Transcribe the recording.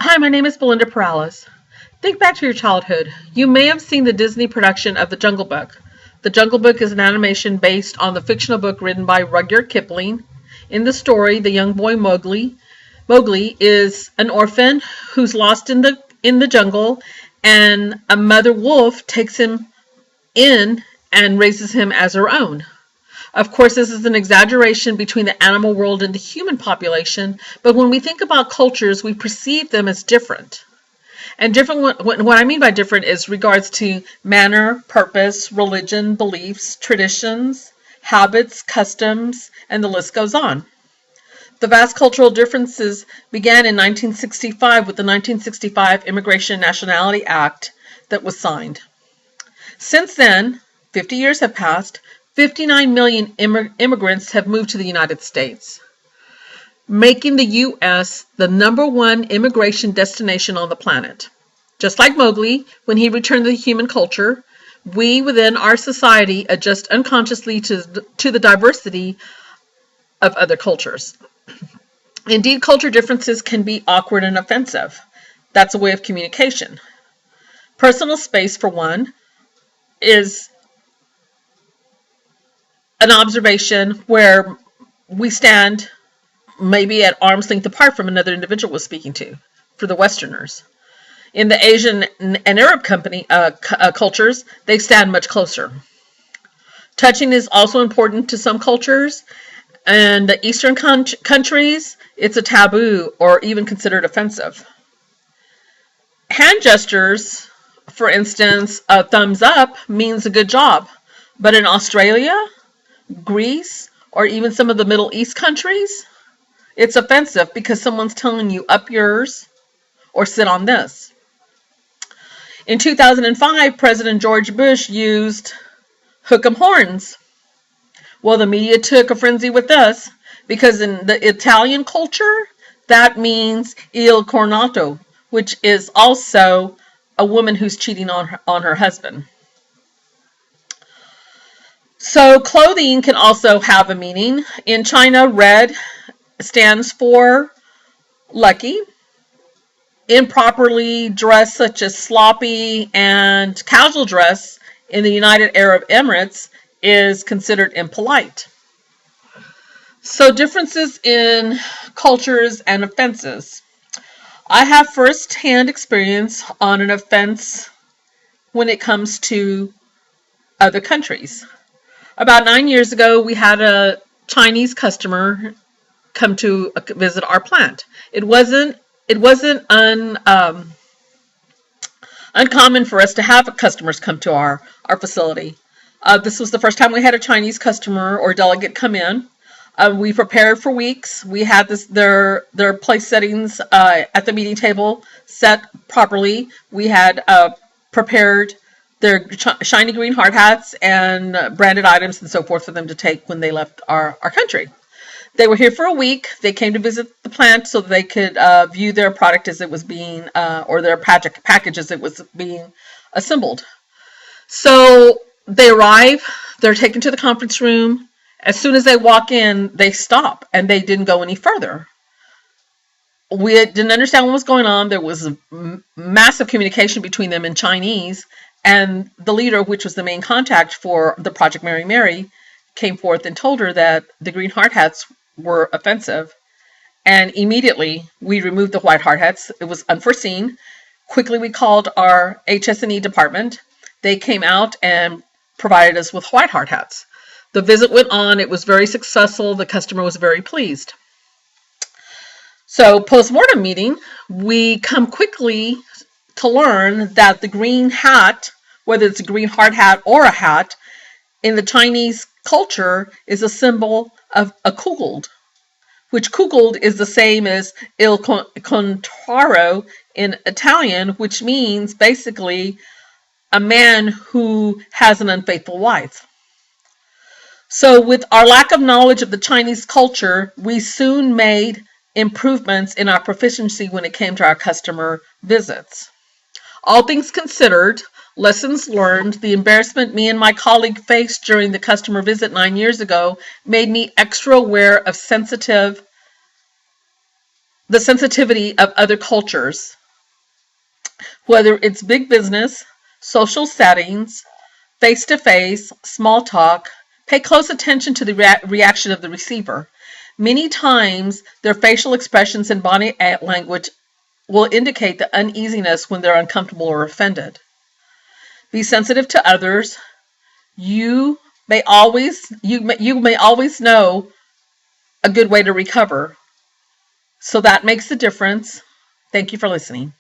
Hi, my name is Belinda Perales. Think back to your childhood. You may have seen the Disney production of The Jungle Book. The Jungle Book is an animation based on the fictional book written by Rudyard Kipling. In the story, the young boy Mowgli is an orphan who's lost in the jungle, and a mother wolf takes him in and raises him as her own. Of course, this is an exaggeration between the animal world and the human population, but when we think about cultures, we perceive them as different. And different, what I mean by different is regards to manner, purpose, religion, beliefs, traditions, habits, customs, and the list goes on. The vast cultural differences began in 1965 with the 1965 Immigration and Nationality Act that was signed. Since then, 50 years have passed. 59 million immigrants have moved to the United States, making the U.S. the #1 immigration destination on the planet. Just like Mowgli, when he returned to human culture, we within our society adjust unconsciously to the diversity of other cultures. Indeed, culture differences can be awkward and offensive. That's a way of communication. Personal space, for one, is an observation where we stand maybe at arm's length apart from another individual we're speaking to, for the Westerners. In the Asian and Arab cultures, they stand much closer. Touching is also important to some cultures. And the Eastern countries, it's a taboo or even considered offensive. Hand gestures, for instance, a thumbs up means a good job. But in Australia, Greece, or even some of the Middle East countries, it's offensive because someone's telling you up yours or sit on this. In 2005, President George Bush used hook 'em horns. Well, the media took a frenzy with this because in the Italian culture, that means il cornato, which is also a woman who's cheating on her husband. So clothing can also have a meaning. In China, red stands for lucky. Improperly dressed, such as sloppy and casual dress in the United Arab Emirates, is considered impolite. So differences in cultures and offenses. I have first-hand experience on an offense when it comes to other countries. About 9 years ago, we had a Chinese customer come to visit our plant. It wasn't uncommon for us to have customers come to our facility. This was the first time we had a Chinese customer or delegate come in. We prepared for weeks. We had their place settings at the meeting table set properly. We had prepared their shiny green hard hats and branded items and so forth for them to take when they left our country. They were here for a week. They came to visit the plant so that they could view their product as it was being, or their package as it was being assembled. So they arrive, they're taken to the conference room. As soon as they walk in, they stop and they didn't go any further. We didn't understand what was going on. There was a massive communication between them in Chinese, and the leader, which was the main contact for the Project Mary Mary, came forth and told her that the green hard hats were offensive. And immediately we removed the white hard hats. It was unforeseen. Quickly we called our HS&E department. They came out and provided us with white hard hats. The visit went on. It was very successful. The customer was very pleased. So post-mortem meeting, we come quickly to learn that the green hat, whether it's a green hard hat or a hat, in the Chinese culture is a symbol of a kugel, which kugel is the same as il contrario in Italian, which means basically a man who has an unfaithful wife. So with our lack of knowledge of the Chinese culture, we soon made improvements in our proficiency when it came to our customer visits. All things considered, lessons learned, the embarrassment me and my colleague faced during the customer visit 9 years ago made me extra aware of sensitive the sensitivity of other cultures, whether it's big business, social settings, face-to-face, small talk. Pay close attention to the reaction of the receiver. Many times, their facial expressions and body language will indicate the uneasiness when they're uncomfortable or offended. Be sensitive to others. You may always know a good way to recover. So that makes the difference. Thank you for listening.